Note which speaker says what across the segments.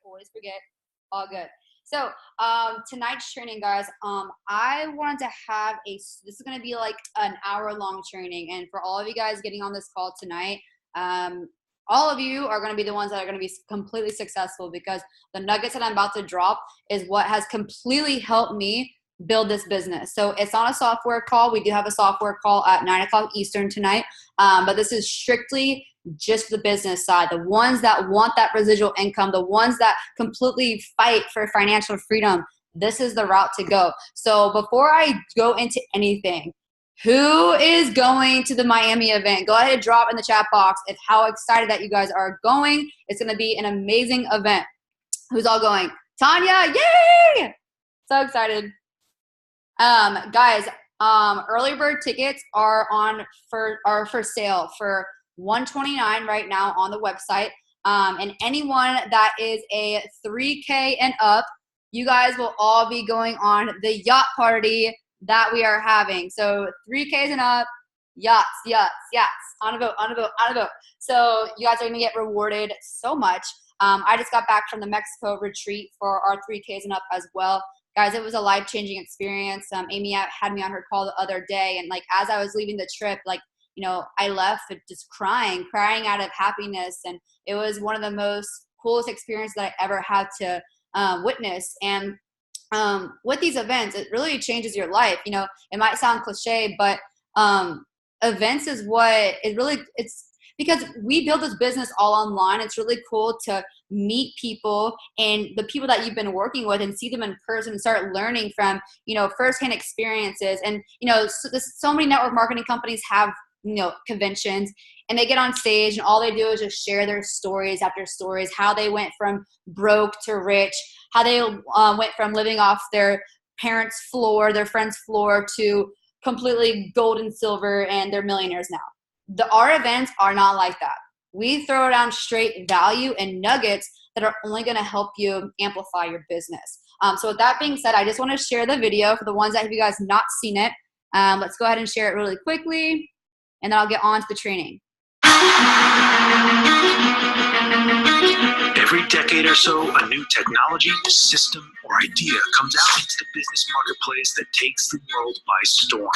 Speaker 1: always forget. All good. So tonight's training, guys, I wanted to have this is going to be like an hour-long training. And for all of you guys getting on this call tonight, all of you are going to be the ones that are going to be completely successful, because the nuggets that I'm about to drop is what has completely helped me build this business. So it's on a software call. We do have a software call at 9 o'clock Eastern tonight. But this is strictly just the business side, the ones that want that residual income, the ones that completely fight for financial freedom. This is the route to go. So before I go into anything, who is going to the Miami event? Go ahead and drop in the chat box if how excited that you guys are going. It's going to be an amazing event. Who's all going? Tanya, yay! So excited. Guys, early bird tickets are for sale for $129 right now on the website. And anyone that is a 3K and up, you guys will all be going on the yacht party that we are having. So 3Ks and up, yachts, on a boat. So you guys are gonna get rewarded so much. I just got back from the Mexico retreat for our 3Ks and up as well. Guys, it was a life-changing experience. Amy had me on her call the other day, and like as I was leaving the trip, like, you know, I left just crying out of happiness, and it was one of the most coolest experiences that I ever had to witness. And with these events, it really changes your life. You know, it might sound cliche, but events is what it's because we build this business all online. It's really cool to meet people and the people that you've been working with and see them in person and start learning from, you know, firsthand experiences. And, you know, so many network marketing companies have, you know, conventions, and they get on stage and all they do is just share their stories after stories, how they went from broke to rich, how they went from living off their parents' floor, their friends' floor, to completely gold and silver, and they're millionaires now. Our events are not like that. We throw down straight value and nuggets that are only going to help you amplify your business. So with that being said, I just want to share the video for the ones that have you guys not seen it. Let's go ahead and share it really quickly, and then I'll get on to the training.
Speaker 2: Every decade or so, a new technology, system, or idea comes out into the business marketplace that takes the world by storm.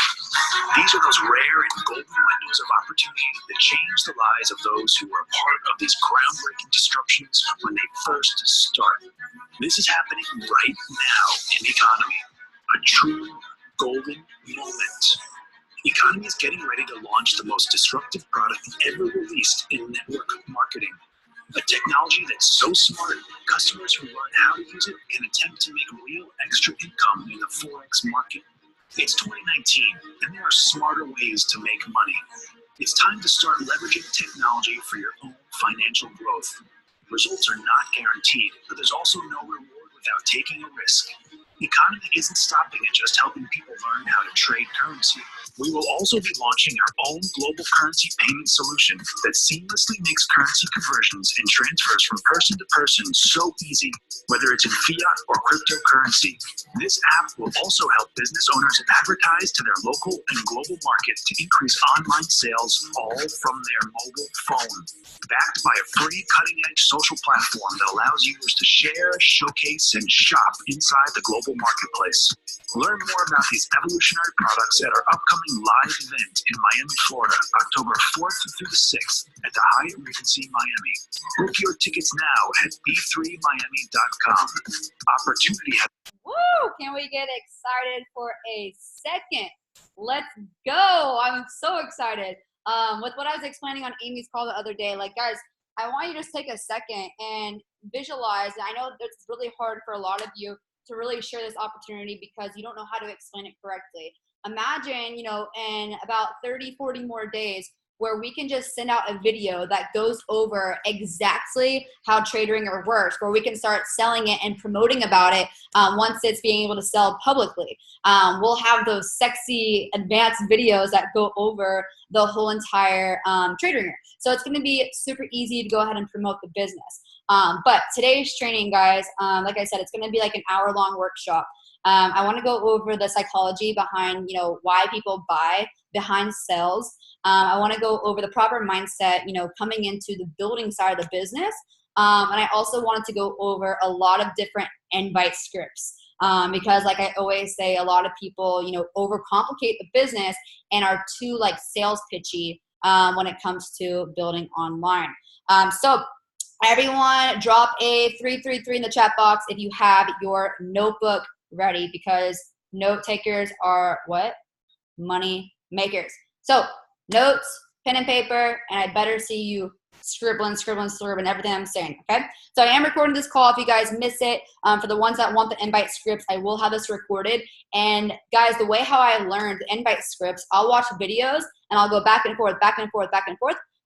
Speaker 2: These are those rare and golden windows of opportunity that change the lives of those who are part of these groundbreaking disruptions when they first start. This is happening right now in the economy, a true golden moment. The economy is getting ready to launch the most disruptive product ever released in network marketing. A technology that's so smart, customers who learn how to use it can attempt to make real extra income in the Forex market. It's 2019, and there are smarter ways to make money. It's time to start leveraging technology for your own financial growth. Results are not guaranteed, but there's also no reward without taking a risk. The economy isn't stopping at just helping people learn how to trade currency. We will also be launching our own global currency payment solution that seamlessly makes currency conversions and transfers from person to person so easy, whether it's in fiat or cryptocurrency. This app will also help business owners advertise to their local and global market to increase online sales all from their mobile phone. Backed by a free cutting-edge social platform that allows users to share, showcase, and shop inside the global marketplace. Learn more about these evolutionary products at our upcoming live event in Miami, Florida, October 4th through the 6th at the Hyatt Regency Miami. Book your tickets now at b3miami.com. Opportunity has...
Speaker 1: Woo! Can we get excited for a second? Let's go! I'm so excited. With what I was explaining on Amy's call the other day, like, guys, I want you to just take a second and visualize. I know it's really hard for a lot of you to really share this opportunity because you don't know how to explain it correctly. Imagine, you know, in about 30, 40 more days where we can just send out a video that goes over exactly how TradeRinger works, where we can start selling it and promoting about it once it's being able to sell publicly. We'll have those sexy advanced videos that go over the whole entire TradeRinger. So it's gonna be super easy to go ahead and promote the business. But today's training, guys, like I said, it's gonna be like an hour-long workshop. I want to go over the psychology behind, you know, why people buy, behind sales. I want to go over the proper mindset, you know, coming into the building side of the business. And I also wanted to go over a lot of different invite scripts. Because like I always say, a lot of people, overcomplicate the business and are too like sales pitchy when it comes to building online. So everyone drop a 333 in the chat box if you have your notebook ready, because note takers are what? Money makers. So notes, pen and paper, and I better see you scribbling everything I'm saying, okay? So I am recording this call if you guys miss it. For the ones that want the invite scripts, I will have this recorded. And guys, the way how I learned the invite scripts, I'll watch videos and I'll go back and forth,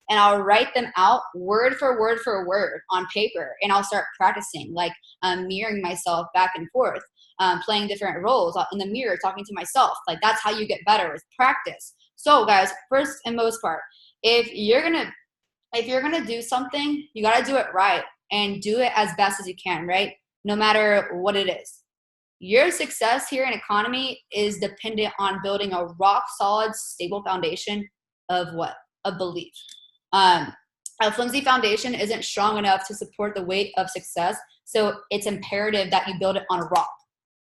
Speaker 1: and I'll write them out word for word on paper, and I'll start practicing, like mirroring myself back and forth, playing different roles in the mirror, talking to myself. Like that's how you get better, is practice. So guys, first and most part, if you're gonna do something, you gotta do it right and do it as best as you can, right? No matter what it is. Your success here in economy is dependent on building a rock solid, stable foundation of what? Of belief. A flimsy foundation isn't strong enough to support the weight of success, so it's imperative that you build it on a rock.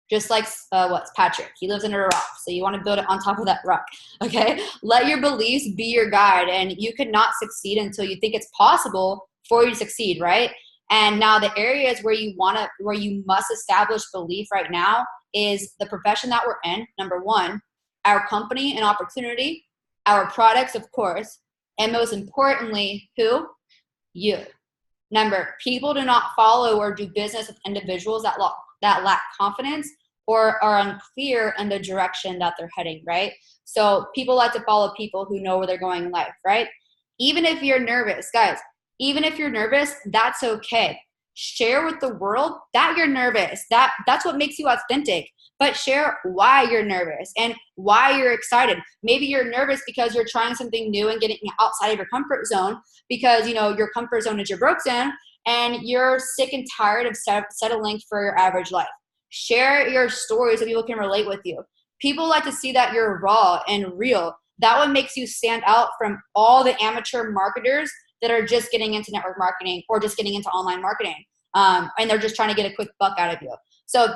Speaker 1: Just like what's Patrick? He lives under a rock, so you want to build it on top of that rock. Okay, let your beliefs be your guide, and you cannot succeed until you think it's possible for you to succeed, right? And now the areas where you must establish belief right now is the profession that we're in. Number one, our company and opportunity, our products, of course, and most importantly, who? You. Remember, people do not follow or do business with individuals that lack confidence or are unclear in the direction that they're heading, right? So people like to follow people who know where they're going in life, right? Even if you're nervous, guys, even if you're nervous, that's okay. Share with the world that you're nervous. That's what makes you authentic. But share why you're nervous and why you're excited. Maybe you're nervous because you're trying something new and getting outside of your comfort zone, because your comfort zone is your broke zone, and you're sick and tired of settling for your average life. Share your story so people can relate with you. People like to see that you're raw and real. That one makes you stand out from all the amateur marketers that are just getting into network marketing or just getting into online marketing. And they're just trying to get a quick buck out of you. So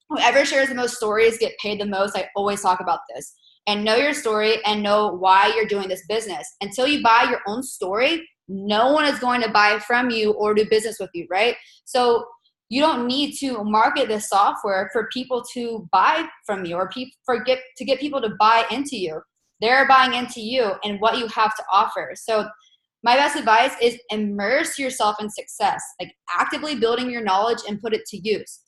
Speaker 1: whoever shares the most stories get paid the most. I always talk about this. And know your story and know why you're doing this business. Until you buy your own story, no one is going to buy from you or do business with you, right? So you don't need to market this software for people to buy from you or to get people to buy into you. They're buying into you and what you have to offer. So my best advice is immerse yourself in success, like actively building your knowledge and put it to use.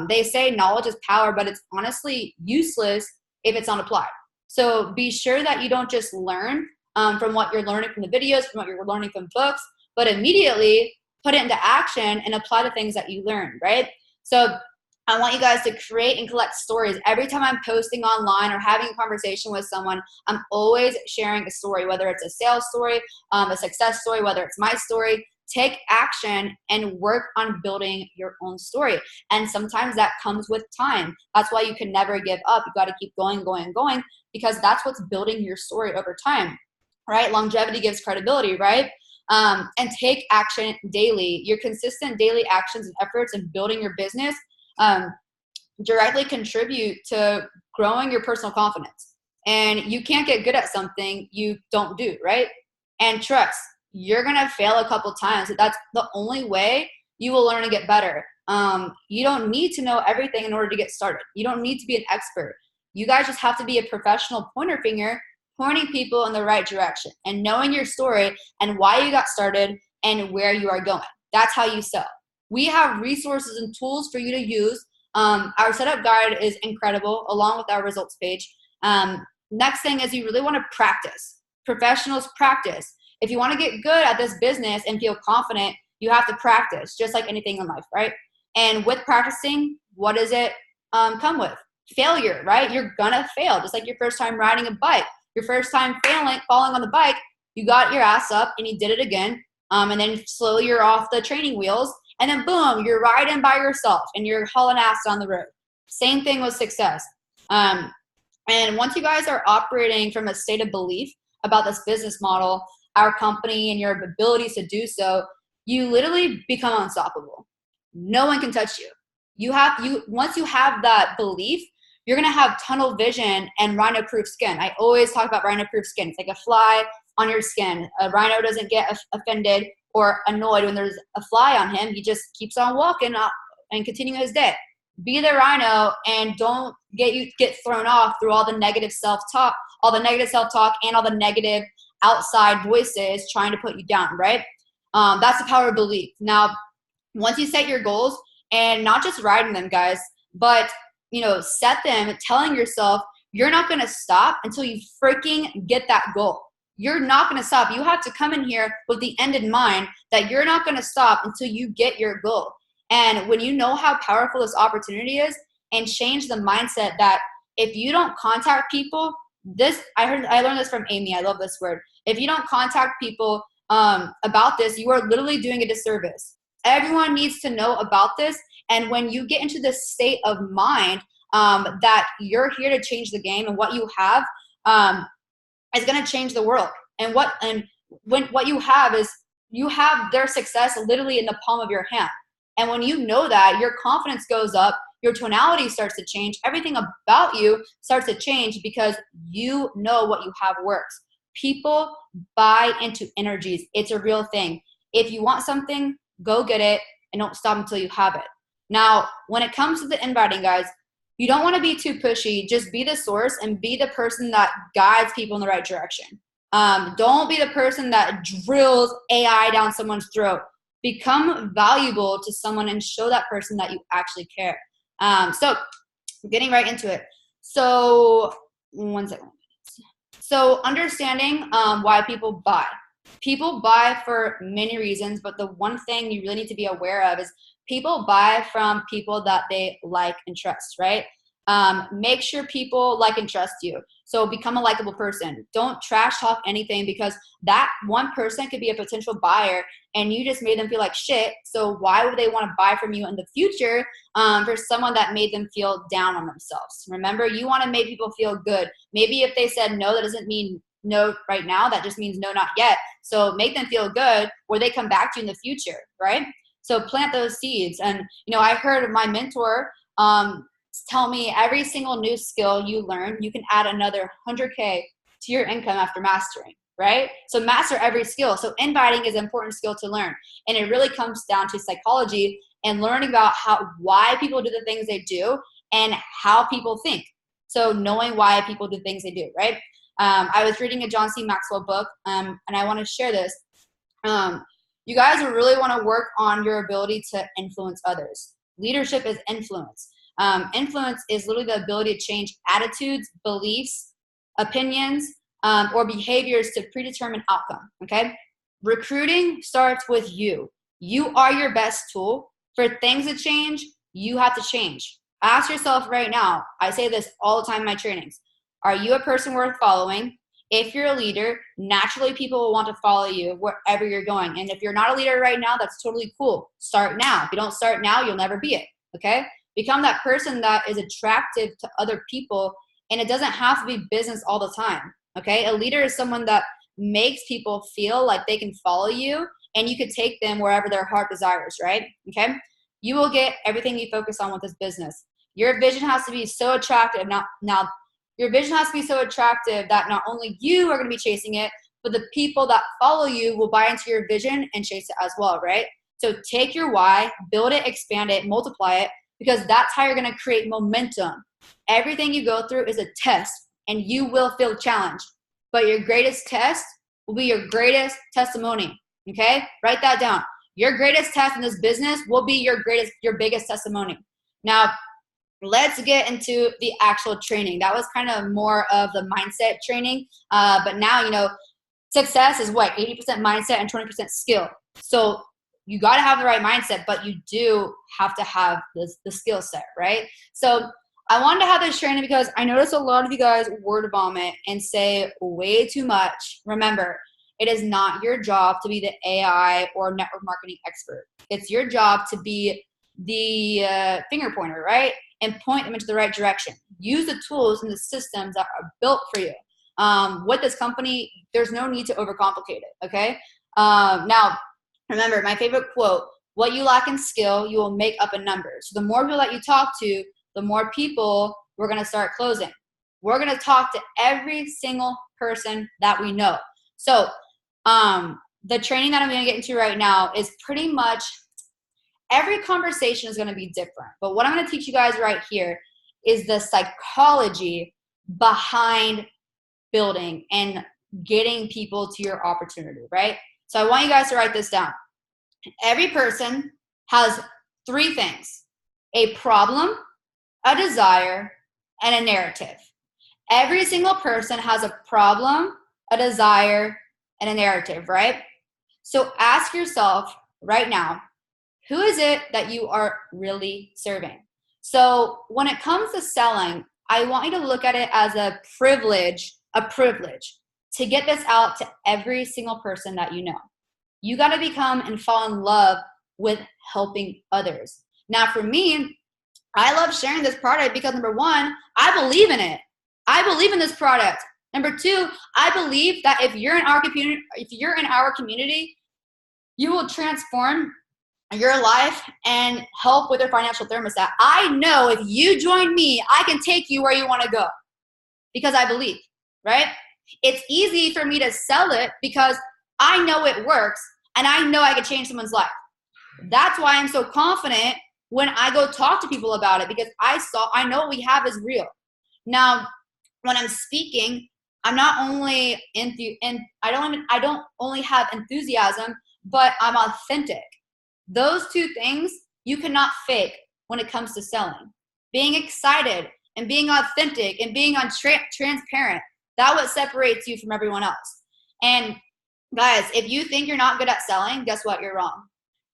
Speaker 1: They say knowledge is power, but it's honestly useless if it's not applied. So be sure that you don't just learn from what you're learning from the videos, from what you're learning from books, but immediately put it into action and apply the things that you learned, right? So I want you guys to create and collect stories. Every time I'm posting online or having a conversation with someone, I'm always sharing a story, whether it's a sales story, a success story, whether it's my story. Take action and work on building your own story. And sometimes that comes with time. That's why you can never give up. You got to keep going, because that's what's building your story over time, right? Longevity gives credibility, right? And take action daily. Your consistent daily actions and efforts in building your business directly contribute to growing your personal confidence. And you can't get good at something you don't do, right? And trust, you're going to fail a couple times. That's the only way you will learn and get better. You don't need to know everything in order to get started. You don't need to be an expert. You guys just have to be a professional pointer finger, pointing people in the right direction and knowing your story and why you got started and where you are going. That's how you sell. We have resources and tools for you to use. Our setup guide is incredible, along with our results page. Next thing is you really want to practice. Professionals practice. If you want to get good at this business and feel confident, you have to practice, just like anything in life, right? And with practicing, what does it come with? Failure, right? You're gonna fail, just like your first time riding a bike. Your first time falling on the bike, you got your ass up and you did it again. And then slowly you're off the training wheels. And then boom, you're riding by yourself and you're hauling ass down the road. Same thing with success. And once you guys are operating from a state of belief about this business model, our company, and your abilities to do so, you literally become unstoppable. No one can touch you. Once you have that belief, you're gonna have tunnel vision and rhino-proof skin. I always talk about rhino-proof skin. It's like a fly on your skin. A rhino doesn't get offended or annoyed when there's a fly on him. He just keeps on walking and continuing his day. Be the rhino and don't get thrown off through all the negative self-talk, and all the negative outside voices trying to put you down, right? That's the power of belief. Now, once you set your goals, and not just writing them, guys, but set them, telling yourself you're not going to stop until you freaking get that goal. You're not going to stop. You have to come in here with the end in mind that you're not going to stop until you get your goal. And when you know how powerful this opportunity is, and change the mindset that if you don't contact people, I learned this from Amy. I love this word. If you don't contact people about this, you are literally doing a disservice. Everyone needs to know about this. And when you get into this state of mind that you're here to change the game, and what you have is going to change the world. And what you have is, you have their success literally in the palm of your hand. And when you know that, your confidence goes up, your tonality starts to change, everything about you starts to change, because you know what you have works. People buy into energies. It's a real thing. If you want something, go get it, and don't stop until you have it. Now, when it comes to the inviting, guys, you don't want to be too pushy. Just be the source and be the person that guides people in the right direction. Don't be the person that drills AI down someone's throat. Become valuable to someone and show that person that you actually care. So getting right into it. So one second. So understanding why people buy. People buy for many reasons, but the one thing you really need to be aware of is people buy from people that they like and trust, right? Make sure people like and trust you. So become a likable person. Don't trash talk anything, because that one person could be a potential buyer and you just made them feel like shit. So why would they want to buy from you in the future for someone that made them feel down on themselves? Remember, you want to make people feel good. Maybe if they said no, that doesn't mean no right now. That just means no, not yet. So make them feel good where they come back to you in the future, right? So plant those seeds. And, I heard my mentor tell me every single new skill you learn, you can add another 100K to your income after mastering, right? So master every skill. So inviting is an important skill to learn. And it really comes down to psychology and learning about why people do the things they do and how people think. So knowing why people do things they do, right? I was reading a John C. Maxwell book, and I want to share this. You guys really want to work on your ability to influence others. Leadership is influence. Influence is literally the ability to change attitudes, beliefs, opinions, or behaviors to predetermine outcome, okay? Recruiting starts with you. You are your best tool. For things to change, you have to change. Ask yourself right now, I say this all the time in my trainings, are you a person worth following? If you're a leader, naturally people will want to follow you wherever you're going. And if you're not a leader right now, that's totally cool. Start now. If you don't start now, you'll never be it, okay? Become that person that is attractive to other people, and it doesn't have to be business all the time, okay? A leader is someone that makes people feel like they can follow you, and you could take them wherever their heart desires, right? Okay? You will get everything you focus on with this business. Your vision has to be so attractive. Now, your vision has to be so attractive that not only you are going to be chasing it, but the people that follow you will buy into your vision and chase it as well, right? So take your why, build it, expand it, multiply it, because that's how you're going to create momentum. Everything you go through is a test, and you will feel challenged. But your greatest test will be your greatest testimony, okay? Write that down. Your greatest test in this business will be your biggest testimony. Now, let's get into the actual training. That was kind of more of the mindset training. But now, success is what? 80% mindset and 20% skill. So you got to have the right mindset, but you do have to have the skill set, right? So I wanted to have this training because I noticed a lot of you guys word vomit and say way too much. Remember, it is not your job to be the AI or network marketing expert. It's your job to be the finger pointer, right? And point them into the right direction. Use the tools and the systems that are built for you. With this company, there's no need to overcomplicate it, okay? Now, Remember, my favorite quote, what you lack in skill, you will make up in numbers. So the more people that you talk to, the more people we're going to start closing. We're going to talk to every single person that we know. So the training that I'm going to get into right now is pretty much every conversation is going to be different. But what I'm going to teach you guys right here is the psychology behind building and getting people to your opportunity, right? So I want you guys to write this down. Every person has three things: a problem, a desire, and a narrative. Every single person has a problem, a desire, and a narrative, right? So ask yourself right now, who is it that you are really serving? So when it comes to selling, I want you to look at it as a privilege to get this out to every single person that you know. You got to become and fall in love with helping others. Now, for me, I love sharing this product because number one, I believe in it. I believe in this product. Number two, I believe that if you're in our community, you will transform your life and help with your financial thermostat. I know if you join me, I can take you where you want to go because I believe, right? It's easy for me to sell it because I know it works and I know I can change someone's life. That's why I'm so confident when I go talk to people about it, because I know what we have is real. Now, when I'm speaking, I'm not only I don't only have enthusiasm, but I'm authentic. Those two things you cannot fake when it comes to selling. Being excited and being authentic and being transparent, that's what separates you from everyone else. And guys, if you think you're not good at selling, guess what? You're wrong.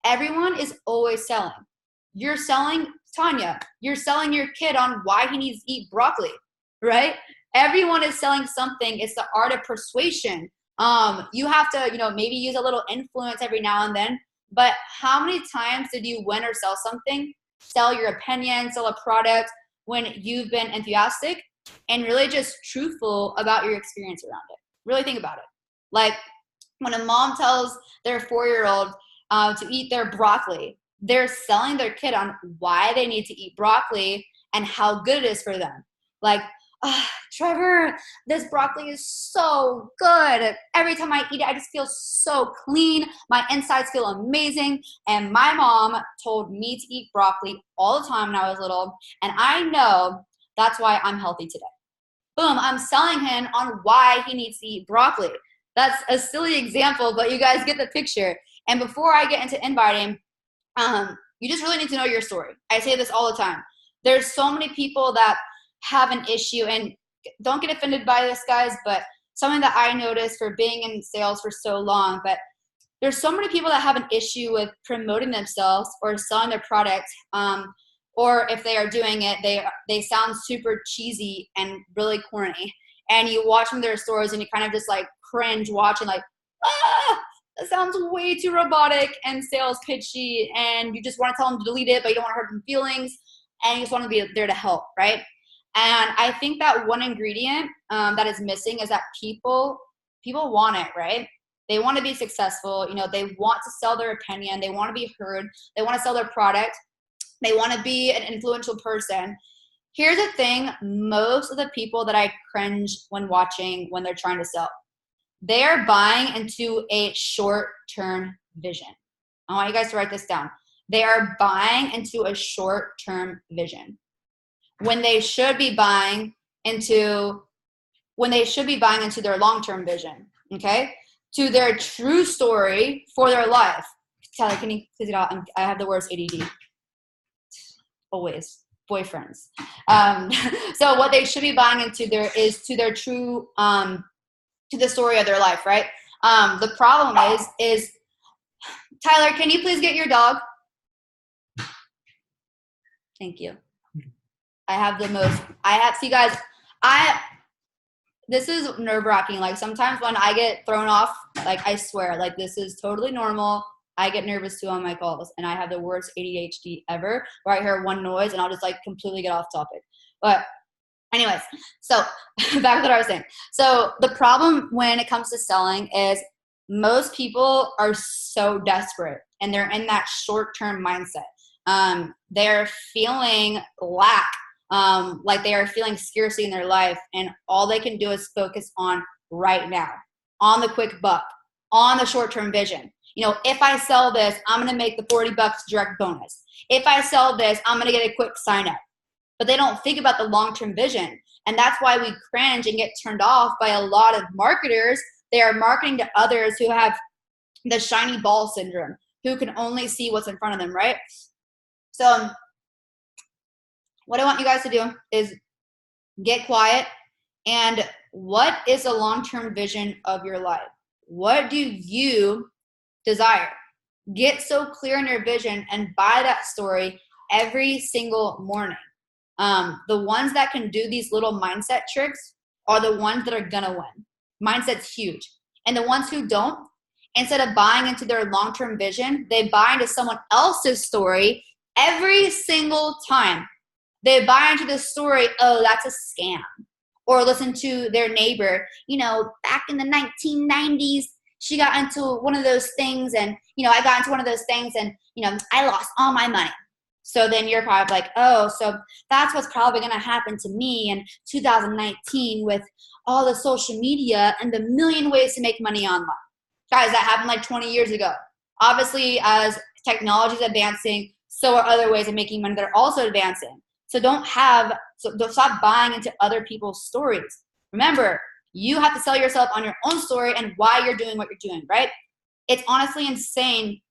Speaker 1: Everyone is always selling. You're selling Tanya. You're selling your kid on why he needs to eat broccoli, right? Everyone is selling something. It's the art of persuasion. You have to, maybe use a little influence every now and then. But how many times did you win or sell something, sell your opinion, sell a product when you've been enthusiastic and really just truthful about your experience around it? Really think about it. Like when a mom tells their 4-year-old to eat their broccoli, they're selling their kid on why they need to eat broccoli and how good it is for them. Like, Trevor, this broccoli is so good. Every time I eat it, I just feel so clean. My insides feel amazing. And my mom told me to eat broccoli all the time when I was little. And I know that's why I'm healthy today. Boom, I'm selling him on why he needs to eat broccoli. That's a silly example, but you guys get the picture. And before I get into inviting, you just really need to know your story. I say this all the time. There's so many people that have an issue, and don't get offended by this, guys, but something that I noticed for being in sales for so long, but there's so many people that have an issue with promoting themselves or selling their product, or if they are doing it, they sound super cheesy and really corny, and you watch them their stores and you kind of just like cringe watching, like, that sounds way too robotic and sales pitchy, and you just want to tell them to delete it, but you don't want to hurt their feelings, and you just want to be there to help, right? And I think that one ingredient that is missing is that people want it, right? They want to be successful. They want to sell their opinion. They want to be heard. They want to sell their product. They want to be an influential person. Here's the thing. Most of the people that I cringe when watching when they're trying to sell, they are buying into a short-term vision. I want you guys to write this down. They are buying into a short-term vision when they should be buying into their long-term vision, okay? To their true story for their life. Tyler, can you please get out? I have the words ADD. Always. Boyfriends. So what they should be buying into is to their true, to the story of their life, right? The problem is, Tyler, can you please get your dog? Thank you. See guys, this is nerve-wracking. Like sometimes when I get thrown off, like I swear, like this is totally normal. I get nervous too on my calls, and I have the worst ADHD ever, where I hear one noise and I'll just like completely get off topic. But anyways, so back to what I was saying. So the problem when it comes to selling is most people are so desperate and they're in that short-term mindset. They're feeling lack, like they are feeling scarcity in their life, and all they can do is focus on right now, on the quick buck, on the short-term vision. If I sell this, I'm going to make the $40 direct bonus. If I sell this, I'm going to get a quick sign up. But they don't think about the long-term vision. And that's why we cringe and get turned off by a lot of marketers. They are marketing to others who have the shiny ball syndrome, who can only see what's in front of them, right? So what I want you guys to do is get quiet. And what is the long-term vision of your life? What do you desire? Get so clear in your vision and buy that story every single morning. The ones that can do these little mindset tricks are the ones that are gonna win. Mindset's huge. And the ones who don't, instead of buying into their long-term vision, they buy into someone else's story every single time. They buy into the story, oh, that's a scam. Or listen to their neighbor, back in the 1990s, she got into one of those things, and, I got into one of those things, and, I lost all my money. So then you're probably like, oh, so that's what's probably going to happen to me in 2019 with all the social media and the million ways to make money online. Guys, that happened like 20 years ago. Obviously, as technology is advancing, so are other ways of making money that are also advancing. So don't stop buying into other people's stories. Remember, you have to sell yourself on your own story and why you're doing what you're doing, right? It's honestly insane.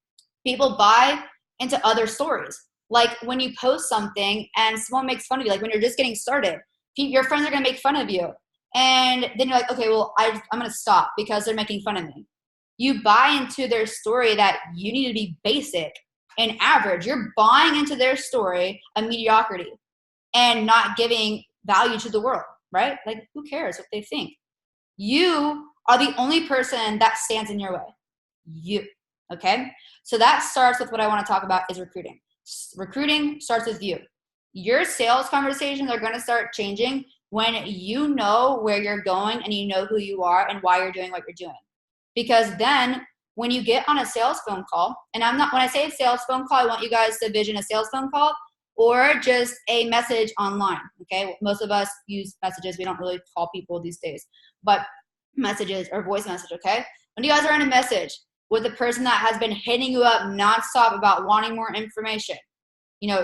Speaker 1: People buy into other stories. Like when you post something and someone makes fun of you, like when you're just getting started, your friends are going to make fun of you. And then you're like, okay, well, I'm going to stop because they're making fun of me. You buy into their story that you need to be basic and average. You're buying into their story of mediocrity and not giving value to the world, right? Like, who cares what they think? You are the only person that stands in your way. You, okay? So that starts with what I want to talk about is recruiting. Recruiting starts with you. Your sales conversations are going to start changing when you know where you're going and you know who you are and why you're doing what you're doing. Because then when you get on a sales phone call, and when I say sales phone call, I want you guys to envision a sales phone call or just a message online, okay? Most of us use messages. We don't really call people these days, but messages or voice message, okay? When you guys are in a message with a person that has been hitting you up nonstop about wanting more information,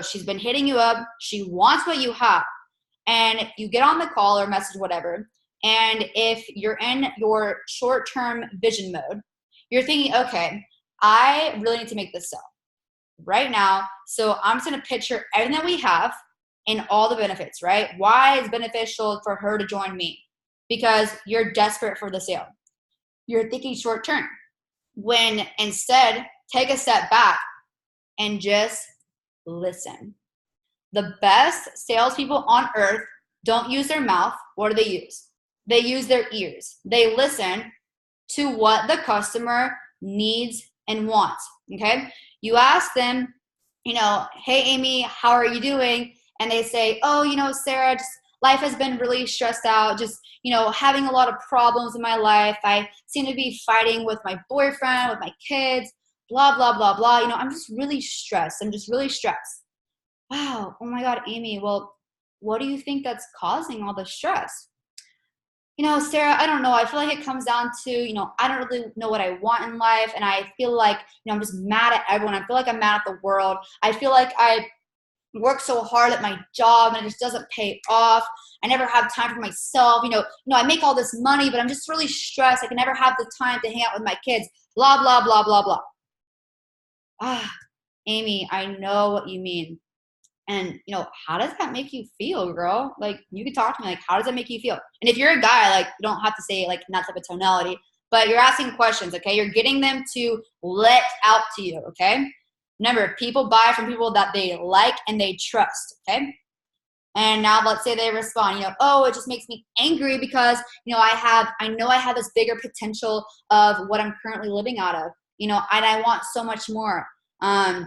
Speaker 1: she's been hitting you up, she wants what you have, and you get on the call or message, whatever, and if you're in your short-term vision mode, you're thinking, okay, I really need to make this sell right now. So I'm just going to picture everything that we have and all the benefits, right? Why it's beneficial for her to join me? Because you're desperate for the sale. You're thinking short term. When instead, take a step back and just listen. The best salespeople on earth don't use their mouth. What do they use? They use their ears. They listen to what the customer needs and wants, okay? You ask them, hey, Amy, how are you doing? And they say, oh, Sarah, just life has been really stressed out, just, having a lot of problems in my life. I seem to be fighting with my boyfriend, with my kids, blah, blah, blah, blah. I'm just really stressed. Wow. Oh my God, Amy. Well, what do you think that's causing all the stress? Sarah, I don't know. I feel like it comes down to, I don't really know what I want in life. And I feel like, I'm just mad at everyone. I feel like I'm mad at the world. I feel like I work so hard at my job and it just doesn't pay off. I never have time for myself. I make all this money, but I'm just really stressed. I can never have the time to hang out with my kids. Blah, blah, blah, blah, blah. Ah, Amy, I know what you mean. And, how does that make you feel, girl? Like, you can talk to me, like, how does that make you feel? And if you're a guy, like, you don't have to say, like, in that type of tonality, but you're asking questions, okay? You're getting them to let out to you, okay? Remember, people buy from people that they like and they trust, okay? And now let's say they respond, oh, it just makes me angry because, I know I have this bigger potential of what I'm currently living out of, and I want so much more. I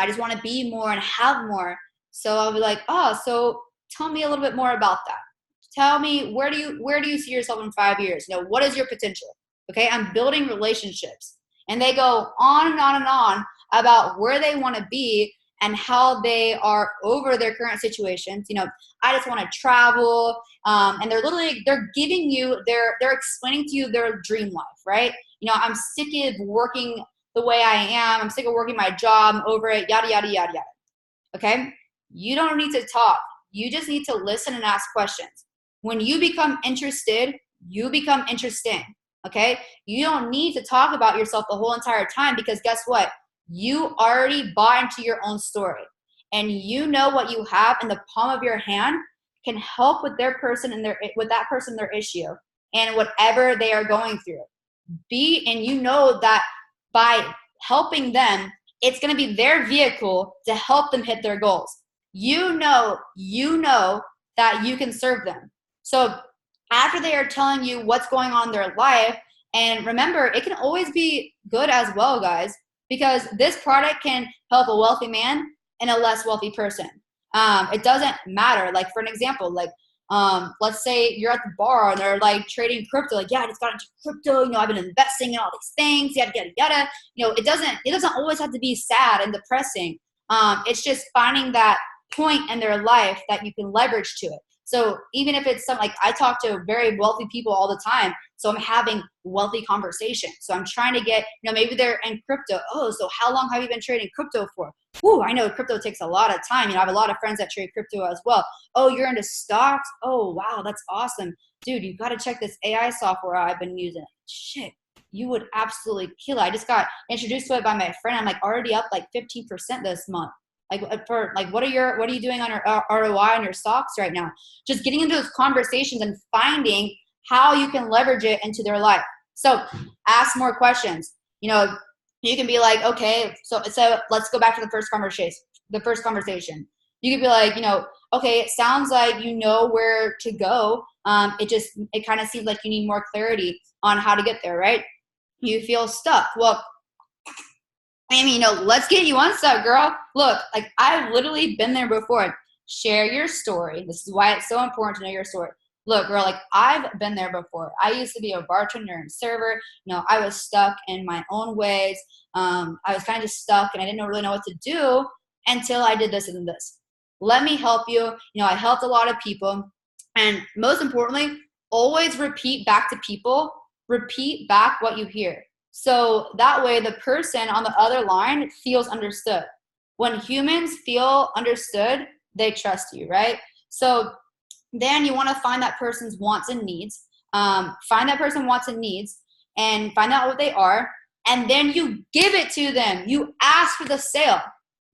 Speaker 1: just want to be more and have more. So I'll be like, oh, so tell me a little bit more about that. Tell me, where do you see yourself in 5 years? What is your potential? Okay, I'm building relationships. And they go on and on and on about where they want to be and how they are over their current situations. You know, I just want to travel. And they're giving you, they're explaining to you their dream life, right? You know, I'm sick of working the way I am. I'm sick of working my job. I'm over it, yada, yada, yada, yada. Okay? You don't need to talk. You just need to listen and ask questions. When you become interested, you become interesting. Okay? You don't need to talk about yourself the whole entire time, because guess what? You already bought into your own story. And you know what you have in the palm of your hand can help with their person and their issue and whatever they are going through. And you know that by helping them, it's going to be their vehicle to help them hit their goals. You know that you can serve them. So after they are telling you what's going on in their life, and remember, it can always be good as well, guys, because this product can help a wealthy man and a less wealthy person. It doesn't matter. Like, for an example, like, let's say you're at the bar and they're like trading crypto, like, yeah, I just got into crypto, you know, I've been investing in all these things, yada, yada, yada. You know, it doesn't always have to be sad and depressing. It's just finding that point in their life that you can leverage to it. So even if it's like, I talk to very wealthy people all the time, so I'm having wealthy conversations. So I'm trying to get, you know, maybe they're in crypto. Oh, so how long have you been trading crypto for? Ooh, I know crypto takes a lot of time. You know, I have a lot of friends that trade crypto as well. Oh, you're into stocks? Oh, wow, that's awesome. Dude, you got to check this AI software I've been using. Shit, you would absolutely kill it. I just got introduced to it by my friend. I'm like already up like 15% this month. Like, for like, what are you doing on your ROI on your stocks right now? Just getting into those conversations and finding how you can leverage it into their life. So ask more questions. You know, you can be like, okay, so let's go back to the first conversation. You could be like, you know, okay, it sounds like you know where to go. It kind of seems like you need more clarity on how to get there, right? You feel stuck. Well, I mean, you know, let's get you unstuck, girl. Look, like, I've literally been there before. Share your story. This is why it's so important to know your story. Look, girl, like, I've been there before. I used to be a bartender and server. You know, I was stuck in my own ways. I was kind of just stuck and I didn't really know what to do until I did this and this. Let me help you. You know, I helped a lot of people. And most importantly, always repeat back to people. Repeat back what you hear. So that way the person on the other line feels understood. When humans feel understood, they trust you, right? So then you want to find that person's wants and needs. Find that person wants and needs and find out what they are. And then you give it to them. You ask for the sale.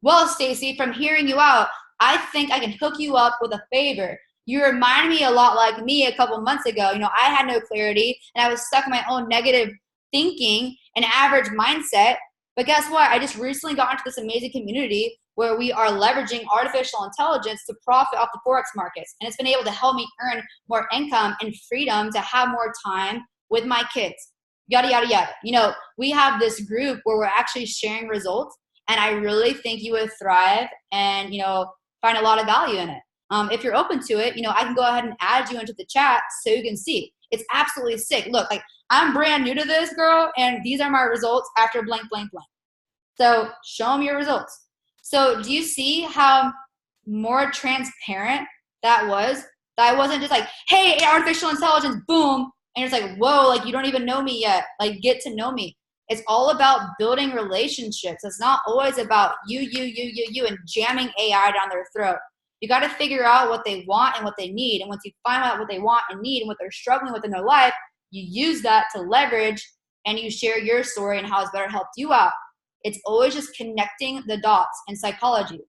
Speaker 1: Well, Stacy, from hearing you out, I think I can hook you up with a favor. You remind me a lot like me a couple months ago. You know, I had no clarity and I was stuck in my own negative thinking and average mindset. But guess what? I just recently got into this amazing community where we are leveraging artificial intelligence to profit off the Forex markets. And it's been able to help me earn more income and freedom to have more time with my kids, yada, yada, yada. You know, we have this group where we're actually sharing results. And I really think you would thrive and, you know, find a lot of value in it. If you're open to it, you know, I can go ahead and add you into the chat so you can see. It's absolutely sick. Look, like, I'm brand new to this, girl, and these are my results after blank, blank, blank. So show them your results. So do you see how more transparent that was? That I wasn't just like, hey, artificial intelligence, boom. And it's like, whoa, like, you don't even know me yet. Like, get to know me. It's all about building relationships. It's not always about you, and jamming AI down their throat. You got to figure out what they want and what they need. And once you find out what they want and need and what they're struggling with in their life, you use that to leverage and you share your story and how it's better helped you out. It's always just connecting the dots in psychology.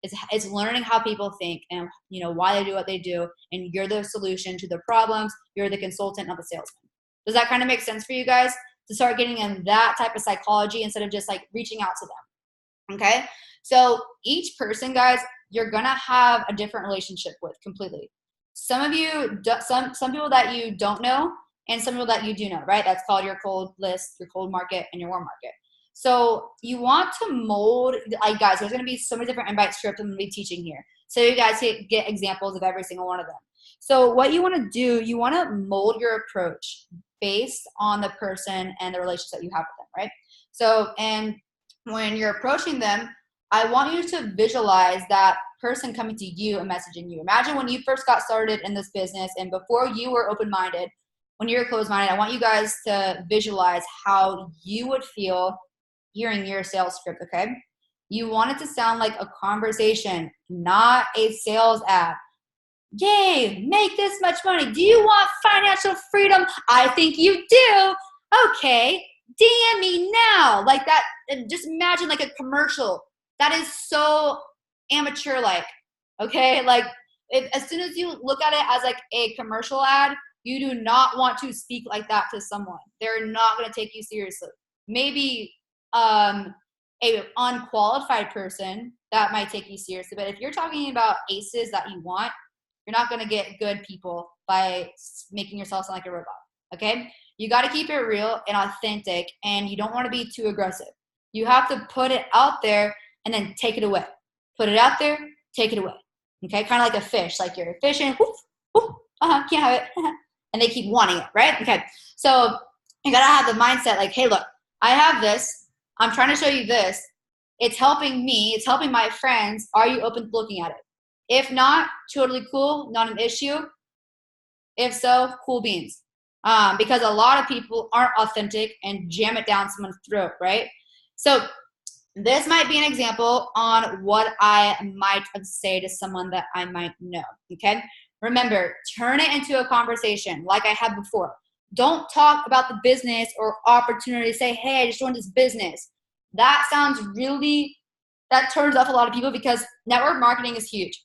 Speaker 1: It's learning how people think and, you know, why they do what they do. And you're the solution to the problems. You're the consultant, not the salesman. Does that kind of make sense for you guys? To start getting in that type of psychology instead of just like reaching out to them. Okay? So each person, guys, you're going to have a different relationship with completely. Some of you, some people that you don't know and some people that you do know, right? That's called your cold list, your cold market, and your warm market. So you want to mold, like, guys, there's going to be so many different invite scripts I'm going to be teaching here. So you guys can get examples of every single one of them. So what you want to do, you want to mold your approach based on the person and the relationship that you have with them, right? So, and when you're approaching them, I want you to visualize that person coming to you and messaging you. Imagine when you first got started in this business and before you were open-minded, when you're closed-minded, I want you guys to visualize how you would feel hearing your sales script, okay? You want it to sound like a conversation, not a sales ad. Yay, make this much money. Do you want financial freedom? I think you do. Okay, DM me now. Like that, just imagine like a commercial. That is so amateur-like, okay? Like as soon as you look at it as like a commercial ad, you do not want to speak like that to someone. They're not going to take you seriously. Maybe a unqualified person that might take you seriously, but if you're talking about aces that you want, you're not going to get good people by making yourself sound like a robot, okay? You got to keep it real and authentic, and you don't want to be too aggressive. You have to put it out there and then take it away. Put it out there, take it away, okay? Kind of like a fish, like you're fishing, whoop, whoop, can't have it, and they keep wanting it, right? Okay, so you got to have the mindset like, hey, look, I have this. I'm trying to show you this. It's helping me. It's helping my friends. Are you open to looking at it? If not, totally cool, not an issue. If so, cool beans. Because a lot of people aren't authentic and jam it down someone's throat, right? So this might be an example on what I might say to someone that I might know, okay? Remember, turn it into a conversation like I had before. Don't talk about the business or opportunity. Say, hey, I just joined this business. That sounds really, that turns off a lot of people because network marketing is huge.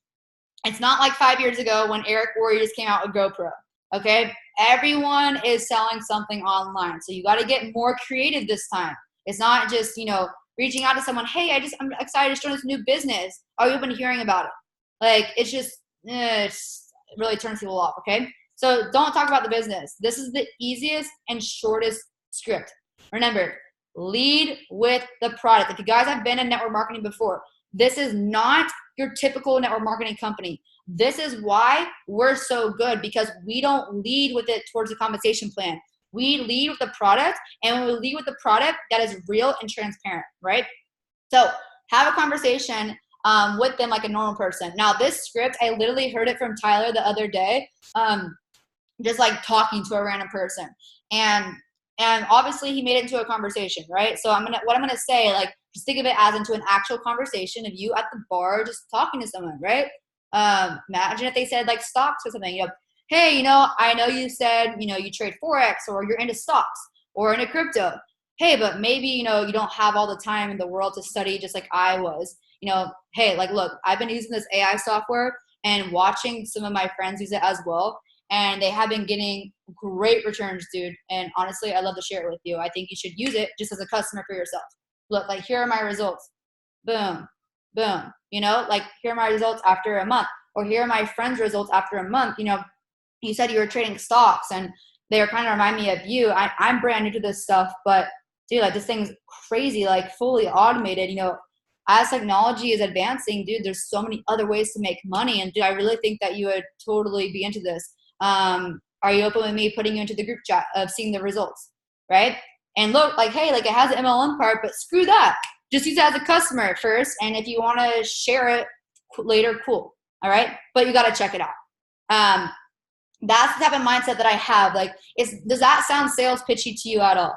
Speaker 1: It's not like 5 years ago when Eric Worre just came out with GoPro, okay? Everyone is selling something online. So you got to get more creative this time. It's not just, reaching out to someone, hey, I'm excited to join this new business. Are you open to hearing about it? Like, it really turns people off, okay? So don't talk about the business. This is the easiest and shortest script. Remember, lead with the product. If you guys have been in network marketing before, this is not your typical network marketing company. This is why we're so good, because we don't lead with it towards the compensation plan. We lead with the product, and when we lead with the product, that is real and transparent, right? So have a conversation with them like a normal person. Now, this script, I literally heard it from Tyler the other day, just like talking to a random person. And obviously he made it into a conversation, right? So what I'm gonna say, like, just think of it as into an actual conversation of you at the bar just talking to someone, right? Imagine if they said like stocks or something, hey, I know you said, you trade Forex or you're into stocks or into crypto. Hey, but maybe, you don't have all the time in the world to study just like I was. Hey, like, look, I've been using this AI software and watching some of my friends use it as well. And they have been getting great returns, dude. And honestly, I love to share it with you. I think you should use it just as a customer for yourself. Look, like, here are my results. Boom, boom. Like, here are my results after a month. Or here are my friends' results after a month. You said you were trading stocks, and they were kind of remind me of you. I'm brand new to this stuff, but dude, like, this thing's crazy, like fully automated. As technology is advancing, dude, there's so many other ways to make money. And dude, I really think that you would totally be into this. Are you open with me putting you into the group chat of seeing the results, right? And look, like, hey, like, it has an MLM part, but screw that. Just use it as a customer at first. And if you want to share it later, cool. All right. But you got to check it out. That's the type of mindset that I have. Like, does that sound sales pitchy to you at all?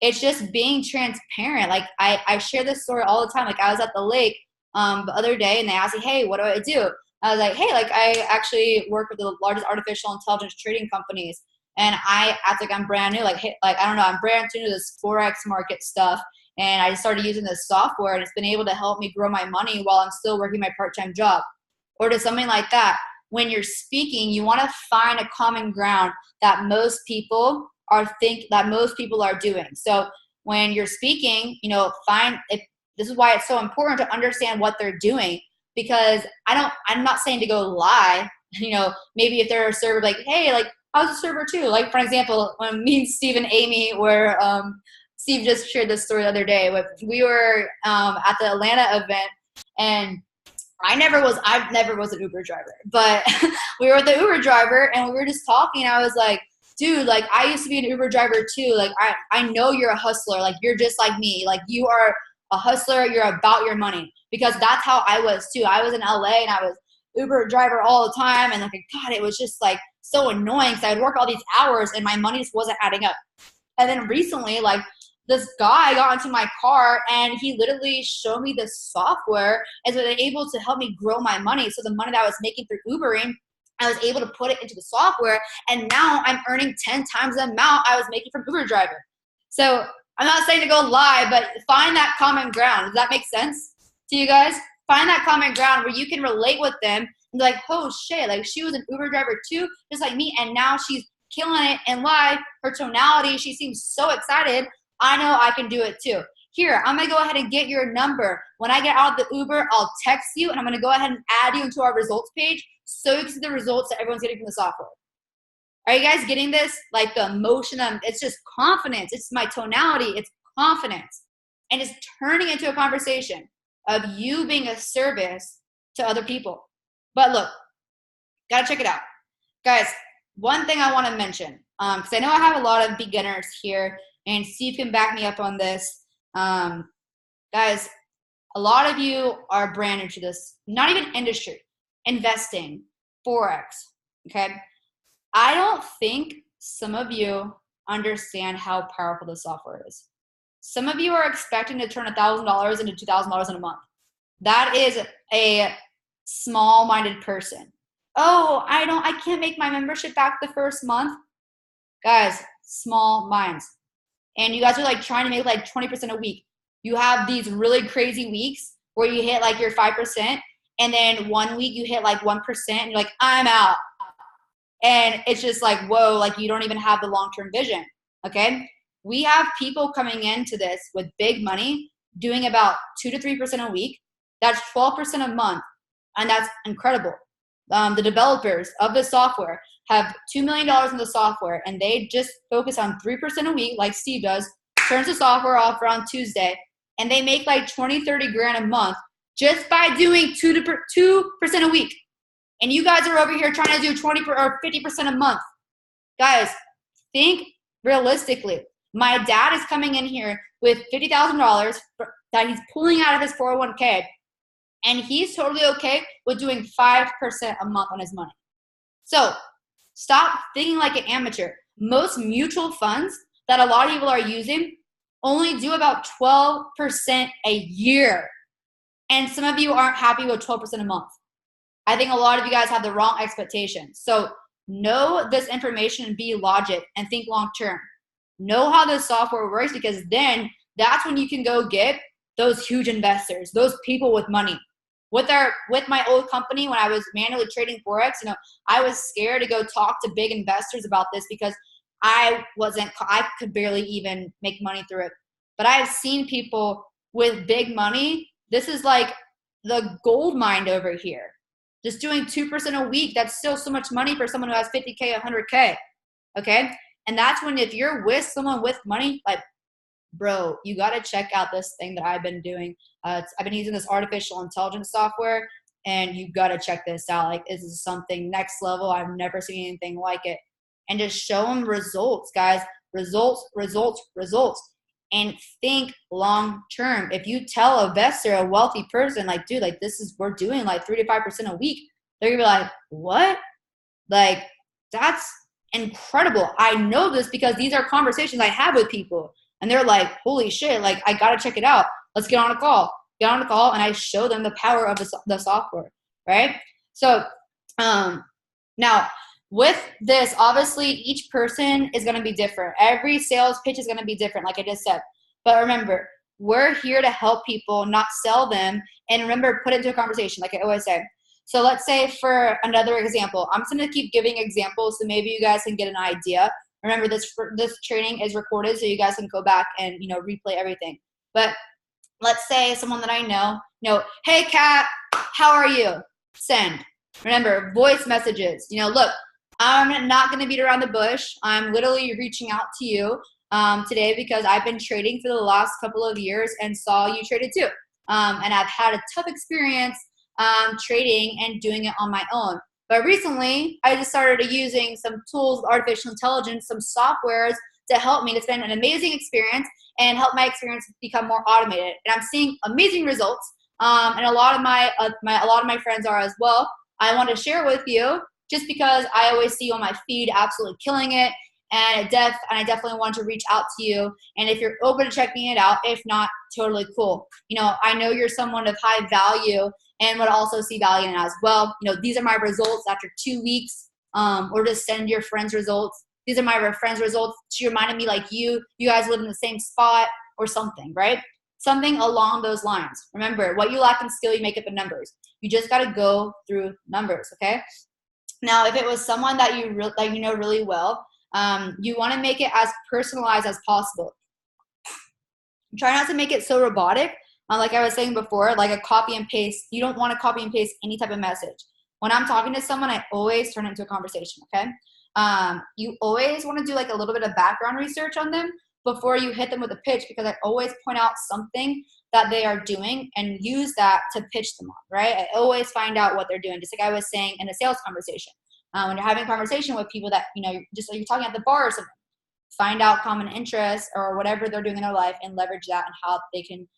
Speaker 1: It's just being transparent. Like, I share this story all the time. Like, I was at the lake the other day, and they asked me, hey, what do I do? I was like, hey, like, I actually work with the largest artificial intelligence trading companies, and I act like I'm brand new. Like, hey, like, I don't know, I'm brand new to this Forex market stuff, and I started using this software, and it's been able to help me grow my money while I'm still working my part-time job, or to something like that. When you're speaking, you want to find a common ground that most people are doing. So when you're speaking, this is why it's so important to understand what they're doing, because I'm not saying to go lie. Maybe if they're a server, like, hey, like, I was a server too. Like, for example, when me and Steve and Amy were, Steve just shared this story the other day. We were at the Atlanta event, and I never was an Uber driver, but we were with the Uber driver, and we were just talking. I was like, dude, like I used to be an Uber driver too. Like I know you're a hustler. Like you're just like me. Like you are a hustler. You're about your money, because that's how I was too. I was in LA and I was Uber driver all the time. And like, God, it was just like so annoying because I would work all these hours and my money just wasn't adding up. And then recently, like this guy got into my car and he literally showed me this software and so they're able to help me grow my money. So the money that I was making through Ubering, I was able to put it into the software, and now I'm earning 10 times the amount I was making from Uber driver. So I'm not saying to go lie, but find that common ground. Does that make sense to you guys? Find that common ground where you can relate with them and be like, oh shit, like she was an Uber driver too, just like me, and now she's killing it in life. Her tonality, she seems so excited. I know I can do it too. Here, I'm going to go ahead and get your number. When I get out of the Uber, I'll text you, and I'm going to go ahead and add you into our results page so you can see the results that everyone's getting from the software. Are you guys getting this? Like the emotion, it's just confidence. It's my tonality. It's confidence. And it's turning into a conversation of you being a service to other people. But look, got to check it out. Guys, one thing I want to mention, because I know I have a lot of beginners here, and Steve can back me up on this. Guys, a lot of you are brand new to this, not even industry, investing, Forex, okay? I don't think some of you understand how powerful this software is. Some of you are expecting to turn $1,000 into $2,000 in a month. That is a small-minded person. Oh, I can't make my membership back the first month. Guys, small minds. And you guys are like trying to make like 20% a week. You have these really crazy weeks where you hit like your 5%, and then 1 week you hit like 1%, and you're like, I'm out. And it's just like, whoa, like you don't even have the long-term vision, okay? We have people coming into this with big money doing about 2 to 3% a week. That's 12% a month, and that's incredible. The developers of the software have $2 million in the software, and they just focus on 3% a week like Steve does, turns the software off around Tuesday, and they make like 20, 30 grand a month just by doing 2% a week. And you guys are over here trying to do 20 or 50% a month. Guys, think realistically. My dad is coming in here with $50,000 that he's pulling out of his 401k, and he's totally okay with doing 5% a month on his money. So stop thinking like an amateur. Most mutual funds that a lot of people are using only do about 12% a year. And some of you aren't happy with 12% a month. I think a lot of you guys have the wrong expectations. So know this information and be logic and think long term. Know how this software works, because then that's when you can go get those huge investors, those people with money. With my old company, when I was manually trading Forex, I was scared to go talk to big investors about this because I could barely even make money through it. But I have seen people with big money. This is like the gold mine over here. Just doing 2% a week, that's still so much money for someone who has 50K, 100K, okay? And that's when, if you're with someone with money, like, bro, you got to check out this thing that I've been doing. I've been using this artificial intelligence software, and you got to check this out. Like, this is something next level. I've never seen anything like it. And just show them results, guys. Results, results, results. And think long term. If you tell a investor, a wealthy person, like, dude, like we're doing like 3 to 5% a week, they're gonna be like, what? Like, that's incredible. I know this because these are conversations I have with people, and they're like, holy shit, like I gotta check it out. Let's get on a call. Get on a call, and I show them the power of the software, right? So now with this, obviously each person is going to be different. Every sales pitch is going to be different, like I just said. But remember, we're here to help people, not sell them. And remember, put it into a conversation, like I always say. So let's say, for another example, I'm just going to keep giving examples so maybe you guys can get an idea. Remember, this training is recorded, so you guys can go back and replay everything. But let's say someone that I know, hey Kat, how are you? Send. Remember, voice messages. Look, I'm not going to beat around the bush. I'm literally reaching out to you today because I've been trading for the last couple of years and saw you traded too. And I've had a tough experience trading and doing it on my own. But recently, I just started using some tools, artificial intelligence, some softwares to help me. It's been an amazing experience and help my experience become more automated. And I'm seeing amazing results. And a lot of my friends are as well. I want to share with you just because I always see you on my feed absolutely killing it. And I definitely want to reach out to you. And if you're open to checking it out, if not, totally cool. I know you're someone of high value and would also see value in it as well. These are my results after 2 weeks, or just send your friends results. These are my friends results. She reminded me like you guys live in the same spot or something, right? Something along those lines. Remember, what you lack in skill, you make up in numbers. You just got to go through numbers, okay? Now, if it was someone that you know really well, you want to make it as personalized as possible. Try not to make it so robotic. Like I was saying before, like a copy and paste. You don't want to copy and paste any type of message. When I'm talking to someone, I always turn it into a conversation, okay? You always want to do like a little bit of background research on them before you hit them with a pitch, because I always point out something that they are doing and use that to pitch them on, right? I always find out what they're doing, just like I was saying in a sales conversation. When you're having a conversation with people that, just like you're talking at the bar or something, find out common interests or whatever they're doing in their life and leverage that and how they can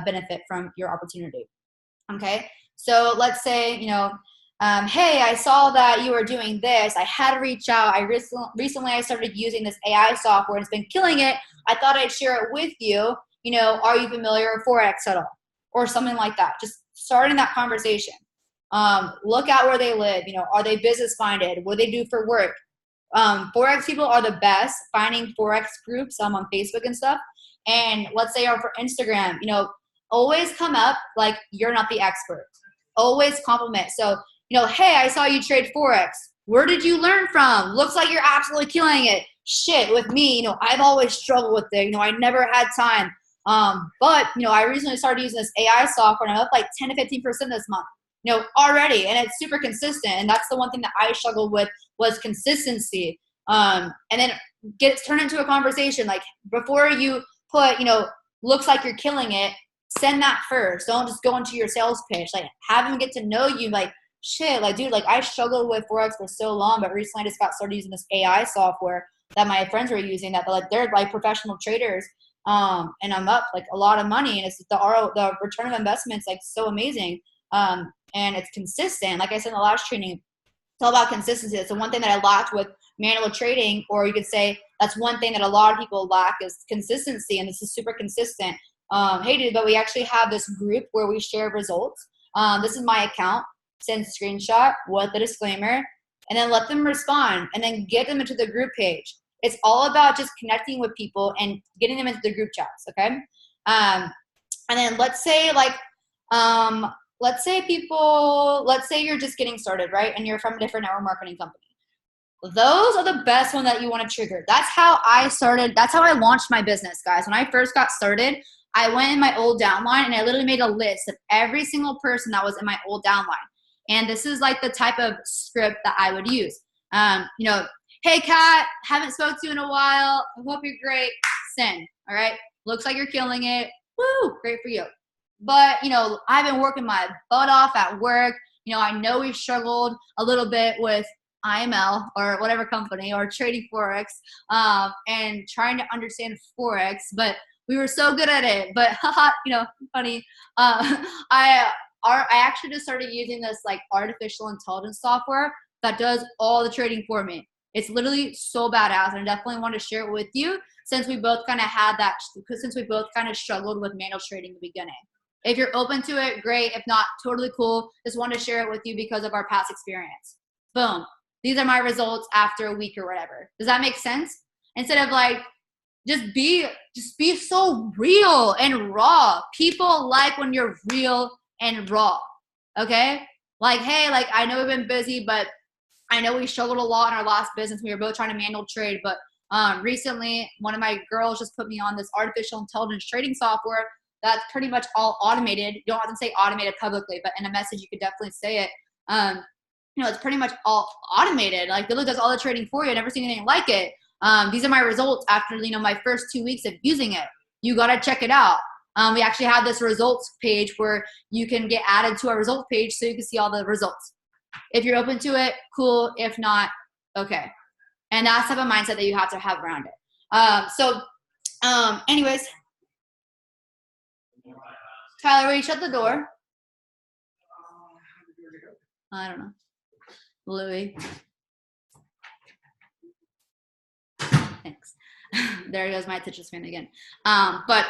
Speaker 1: benefit from your opportunity. Okay, so let's say, hey, I saw that you were doing this. I had to reach out. Recently I started using this AI software and it's been killing it. I thought I'd share it with you. Are you familiar with Forex at all? Or something like that. Just starting that conversation. Look at where they live. Are they business minded? What do they do for work? Forex people are the best finding Forex groups on Facebook and stuff. And let's say for Instagram, always come up like you're not the expert. Always compliment. So, hey, I saw you trade Forex. Where did you learn from? Looks like you're absolutely killing it. Shit, with me, I've always struggled with it. I never had time. But, I recently started using this AI software and I'm up like 10 to 15% this month, already. And it's super consistent. And that's the one thing that I struggled with was consistency. And then turn into a conversation. Like before you put, looks like you're killing it, send that first. Don't just go into your sales pitch. Like have them get to know you. Like, shit, like, dude, like I struggled with Forex for so long, but recently I just got started using this AI software that my friends were using that they're like professional traders. And I'm up like a lot of money, and it's the return of investment's like so amazing. And it's consistent. Like I said in the last training, it's all about consistency. It's the one thing that I lacked with manual trading, or you could say that's one thing that a lot of people lack is consistency, and this is super consistent. Hey, dude, but we actually have this group where we share results. This is my account. Send a screenshot with a disclaimer, and then let them respond, and then get them into the group page. It's all about just connecting with people and getting them into the group chats, okay? And then let's say you're just getting started, right? And you're from a different network marketing company. Those are the best one that you want to trigger. That's how I started. That's how I launched my business, guys. When I first got started, I went in my old downline and I literally made a list of every single person that was in my old downline. And this is like the type of script that I would use. Hey, Kat, haven't spoke to you in a while. I hope you're great. Send, all right? Looks like you're killing it. Woo, great for you. But, I've been working my butt off at work. I know we struggled a little bit with IML or whatever company or trading Forex and trying to understand Forex, but we were so good at it. But, funny. I actually just started using this like artificial intelligence software that does all the trading for me. It's literally so badass, and I definitely want to share it with you since we both kind of struggled with manual trading in the beginning. If you're open to it, great. If not, totally cool. Just want to share it with you because of our past experience. Boom. These are my results after a week or whatever. Does that make sense? Instead of like, just be so real and raw. People like when you're real and raw. Okay? Like, hey, like I know we've been busy, but I know we struggled a lot in our last business. We were both trying to manual trade, but recently one of my girls just put me on this artificial intelligence trading software that's pretty much all automated. You don't have to say automated publicly, but in a message you could definitely say it. It's pretty much all automated. Like literally does all the trading for you. I've never seen anything like it. These are my results after my first 2 weeks of using it. You gotta check it out. We actually have this results page where you can get added to our results page so you can see all the results. If you're open to it, cool. If not, okay. And that's the type of mindset that you have to have around it. Anyways, Tyler, will you shut the door? I don't know. Louis. Thanks. There goes my attention span again. But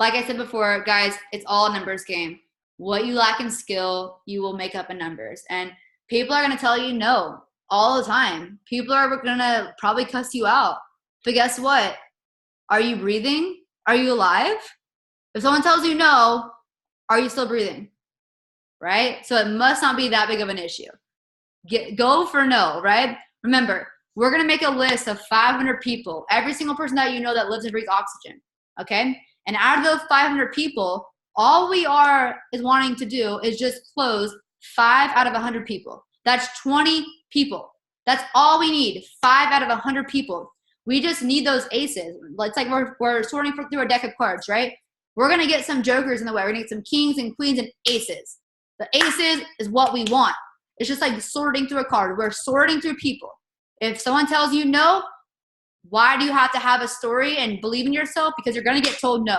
Speaker 1: like I said before, guys, it's all a numbers game. What you lack in skill, you will make up in numbers. And people are going to tell you no all the time. People are going to probably cuss you out. But guess what? Are you breathing? Are you alive? If someone tells you no, are you still breathing? Right? So it must not be that big of an issue. Go for no, right? Remember, we're going to make a list of 500 people, every single person that you know that lives and breathes oxygen, okay? And out of those 500 people, all we is wanting to do is just close 5 out of 100 people. That's 20 people. That's all we need, 5 out of 100 people. We just need those aces. It's like we're sorting through a deck of cards, right? We're going to get some jokers in the way. We're going to get some kings and queens and aces. The aces is what we want. It's just like sorting through a card. We're sorting through people. If someone tells you no, why do you have to have a story and believe in yourself? Because you're going to get told no.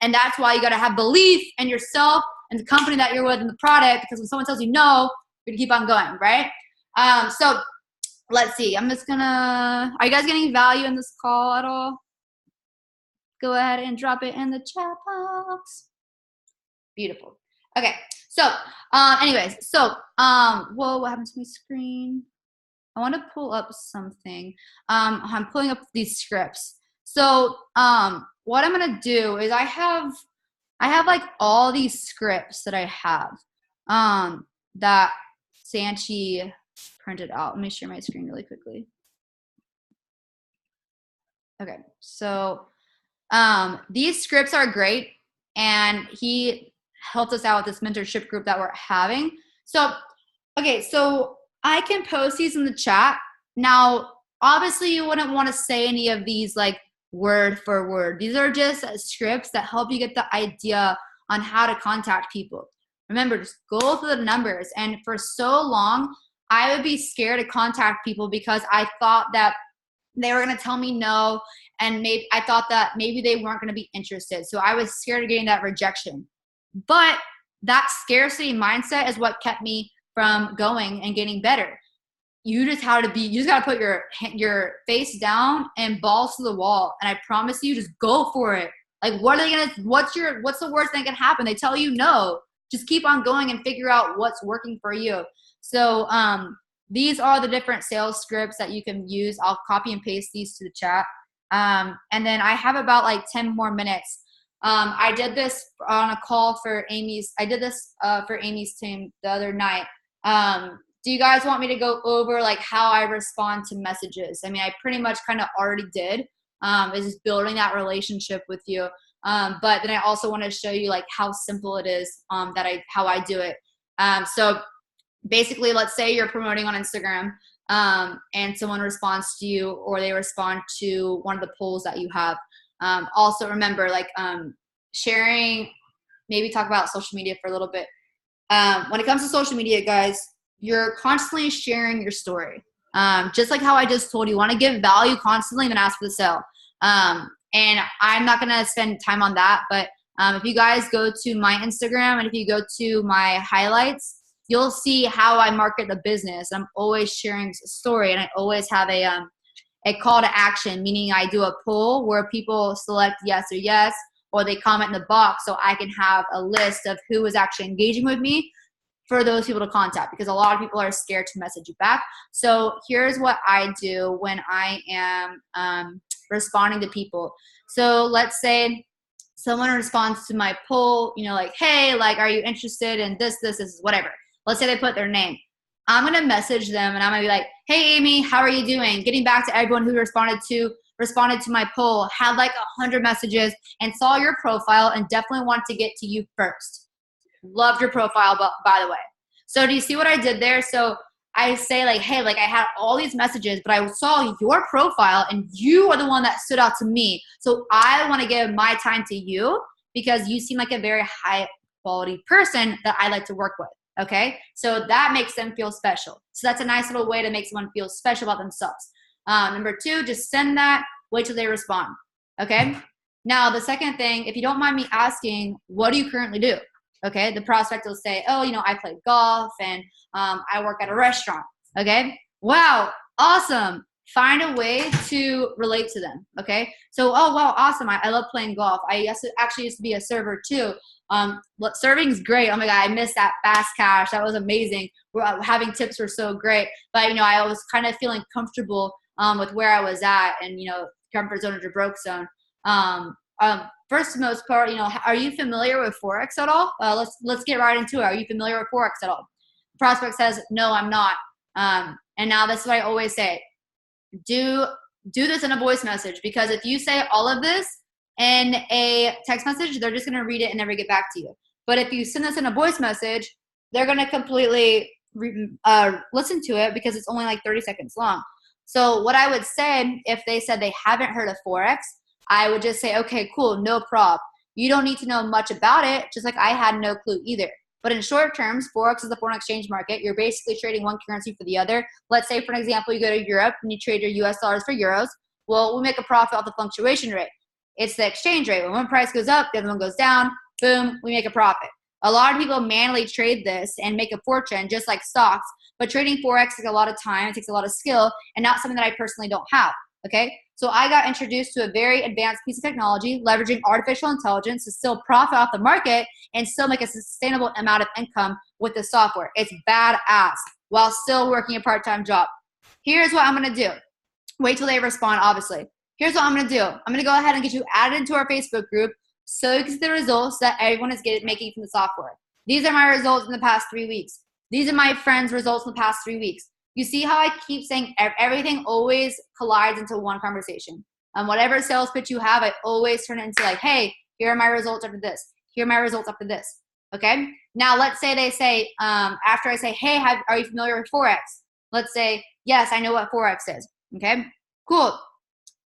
Speaker 1: And that's why you got to have belief in yourself and the company that you're with and the product, because when someone tells you no, you're going to keep on going, right? So let's see. I'm just going to, are you guys getting value in this call at all? Go ahead and drop it in the chat box. Beautiful. Okay. So anyways, whoa, what happened to my screen? I want to pull up something. I'm pulling up these scripts. So what I'm going to do is I have like all these scripts that I have that Sanchi printed out. Let me share my screen really quickly. Okay, so these scripts are great, and he helped us out with this mentorship group that we're having. So, okay, so I can post these in the chat. Now, obviously, you wouldn't want to say any of these like word for word. These are just scripts that help you get the idea on how to contact people. Remember, just go through the numbers. And for so long, I would be scared to contact people because I thought that they were going to tell me no, and I thought that maybe they weren't going to be interested. So I was scared of getting that rejection. But that scarcity mindset is what kept me from going and getting better. You just got to put your face down and balls to the wall. And I promise you, just go for it. Like, what's the worst thing that can happen? They tell you no. Just keep on going and figure out what's working for you. So these are the different sales scripts that you can use. I'll copy and paste these to the chat. And then I have about like 10 more minutes. I did this on a call for Amy's. I did this for Amy's team the other night. Do you guys want me to go over like how I respond to messages? I mean, I pretty much kind of already did. Is just building that relationship with you. But then I also want to show you like how simple it is how I do it. So basically, let's say you're promoting on Instagram and someone responds to you, or they respond to one of the polls that you have. Also remember, like sharing, maybe talk about social media for a little bit. When it comes to social media, guys, you're constantly sharing your story. Just like how I just told you, want to give value constantly and then ask for the sale. And I'm not going to spend time on that, but if you guys go to my Instagram and if you go to my highlights, you'll see how I market the business. I'm always sharing a story, and I always have a call to action, meaning I do a poll where people select yes or yes, or they comment in the box so I can have a list of who is actually engaging with me for those people to contact, because a lot of people are scared to message you back. So here's what I do when I am responding to people. So let's say someone responds to my poll, like, hey, like, are you interested in this, whatever. Let's say they put their name. I'm going to message them and I'm going to be like, hey, Amy, how are you doing? Getting back to everyone who responded to my poll, had like 100 messages and saw your profile and definitely want to get to you first. Loved your profile, by the way. So do you see what I did there? So I say like, hey, like I had all these messages, but I saw your profile and you are the one that stood out to me. So I want to give my time to you because you seem like a very high quality person that I like to work with. Okay, so that makes them feel special. So that's a nice little way to make someone feel special about themselves. Number two, just send that, wait till they respond. Okay, now the second thing, if you don't mind me asking, what do you currently do? Okay, the prospect will say, oh, I play golf and I work at a restaurant. Okay, wow, awesome. Find a way to relate to them. Okay, so, oh, wow, awesome. I love playing golf. I actually used to be a server too. Serving is great. Oh my God, I missed that fast cash. That was amazing. Having tips were so great. But, I was kind of feeling comfortable with where I was at, and, comfort zone or broke zone. First and most part, are you familiar with Forex at all? Let's get right into it. Are you familiar with Forex at all? The prospect says, no, I'm not. And now this is what I always say. Do this in a voice message, because if you say all of this in a text message, they're just going to read it and never get back to you. But if you send this in a voice message, they're going to completely listen to it, because it's only like 30 seconds long. So what I would say, if they said they haven't heard of Forex, I would just say, okay, cool, no prob. You don't need to know much about it, just like I had no clue either. But in short terms, Forex is the foreign exchange market. You're basically trading one currency for the other. Let's say, for an example, you go to Europe and you trade your US dollars for euros. Well, we make a profit off the fluctuation rate. It's the exchange rate. When one price goes up, the other one goes down, boom, we make a profit. A lot of people manually trade this and make a fortune, just like stocks. But trading Forex takes a lot of time, it takes a lot of skill, and not something that I personally don't have. Okay, so I got introduced to a very advanced piece of technology, leveraging artificial intelligence to still profit off the market and still make a sustainable amount of income with the software. It's badass while still working a part-time job. Here's what I'm going to do. Wait till they respond, obviously. Here's what I'm going to do. I'm going to go ahead and get you added into our Facebook group so you can see the results that everyone is making from the software. These are my results in the past 3 weeks. These are my friends' results in the past 3 weeks. You see how I keep saying everything always collides into one conversation. Whatever sales pitch you have, I always turn it into like, hey, here are my results after this. Here are my results after this. Okay? Now, let's say they say, after I say, hey, are you familiar with Forex? Let's say, yes, I know what Forex is. Okay? Cool.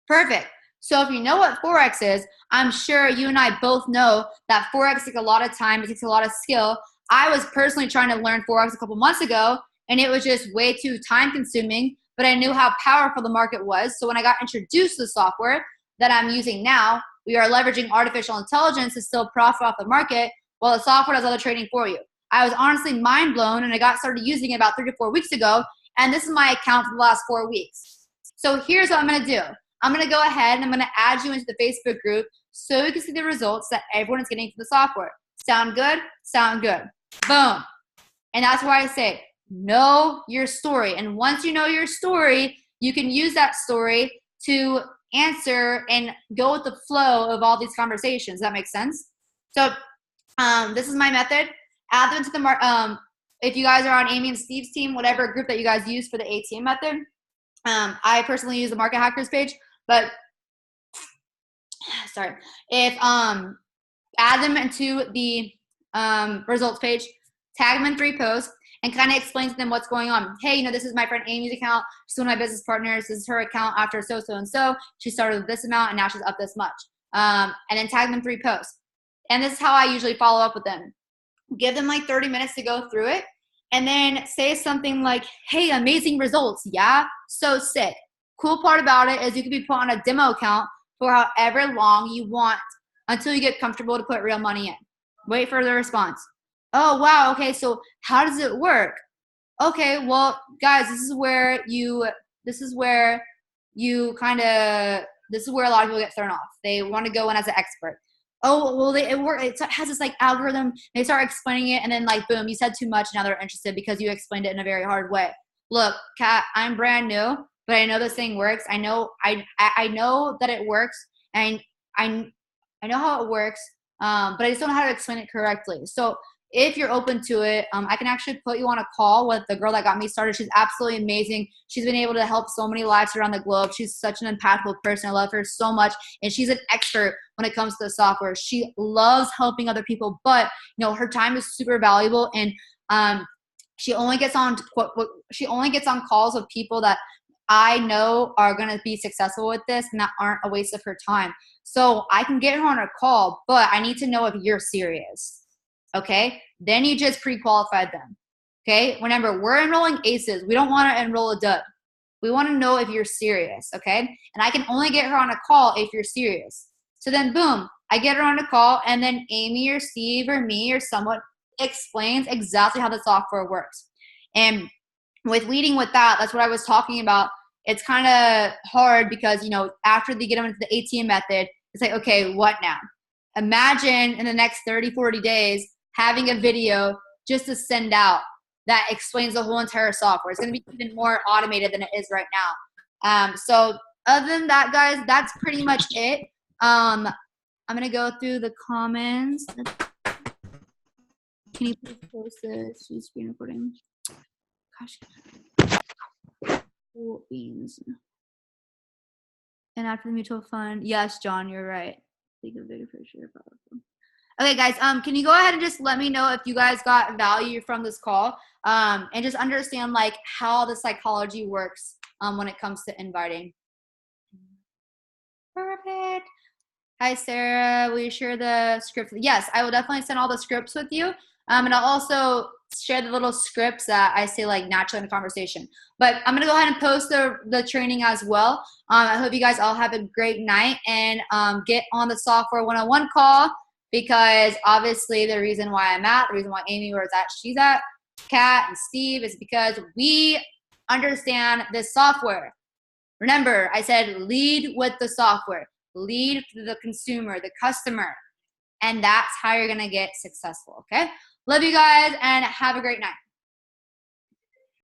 Speaker 1: Perfect. So if you know what Forex is, I'm sure you and I both know that Forex takes a lot of time. It takes a lot of skill. I was personally trying to learn Forex a couple months ago, and it was just way too time consuming, but I knew how powerful the market was. So when I got introduced to the software that I'm using now, we are leveraging artificial intelligence to still profit off the market while the software does all the trading for you. I was honestly mind blown, and I got started using it about 3 to 4 weeks ago, and this is my account for the last 4 weeks. So here's what I'm going to do. I'm going to go ahead and I'm going to add you into the Facebook group so you can see the results that everyone is getting from the software. Sound good? Sound good. Boom. And that's why I say, know your story. And once you know your story, you can use that story to answer and go with the flow of all these conversations. Does that make sense? So this is my method. Add them to the if you guys are on Amy and Steve's team, whatever group that you guys use for the ATM method. I personally use the Market Hackers page, but sorry, if add them into the results page, tag them in 3 posts, and kind of explain to them what's going on. Hey, this is my friend Amy's account. She's one of my business partners. This is her account after so and so. She started with this amount, and now she's up this much. And then tag them in 3 posts. And this is how I usually follow up with them. Give them like 30 minutes to go through it, and then say something like, hey, amazing results. Yeah, so sick. Cool part about it is you can be put on a demo account for however long you want until you get comfortable to put real money in. Wait for the response. Oh, wow. Okay, so how does it work? Okay, well, guys, this is where a lot of people get thrown off. They want to go in as an expert. Oh, well, it has this like algorithm. They start explaining it, and then like, boom, you said too much. Now they're interested because you explained it in a very hard way. Look, Kat, I'm brand new, but I know this thing works. I know that it works, and I know how it works, but I just don't know how to explain it correctly. So if you're open to it, I can actually put you on a call with the girl that got me started. She's absolutely amazing. She's been able to help so many lives around the globe. She's such an impactful person. I love her so much. And she's an expert when it comes to the software. She loves helping other people, but her time is super valuable. And she only gets on calls with people that I know are going to be successful with this and that aren't a waste of her time. So I can get her on a call, but I need to know if you're serious. okay? Then you just pre-qualified them, okay? Remember, we're enrolling aces. We don't want to enroll a dud. We want to know if you're serious, okay? And I can only get her on a call if you're serious. So then, boom, I get her on a call, and then Amy or Steve or me or someone explains exactly how the software works. And with leading with that, that's what I was talking about. It's kind of hard because, you know, after they get them into the ATM method, it's like, okay, what now? Imagine in the next 30, 40 days having a video just to send out that explains the whole entire software. It's going to be even more automated than it is right now. So other than that, guys, that's pretty much it. I'm going to go through the comments. Can you please post this screen recording? Gosh. Cool beans. And after the mutual fund, yes, John, you're right. Take a video for sure. Okay, guys, can you go ahead and just let me know if you guys got value from this call, and just understand like how the psychology works when it comes to inviting. Perfect. Hi, Sarah. Will you share the script? Yes, I will definitely send all the scripts with you. And I'll also share the little scripts that I say like naturally in the conversation. But I'm going to go ahead and post the training as well. I hope you guys all have a great night and get on the software 101 call, because obviously the reason why the reason why Amy was at, she's at, Kat and Steve, is because we understand this software. Remember, I said lead with the software. Lead to the consumer, the customer, and that's how you're going to get successful, okay? Love you guys and have a great night.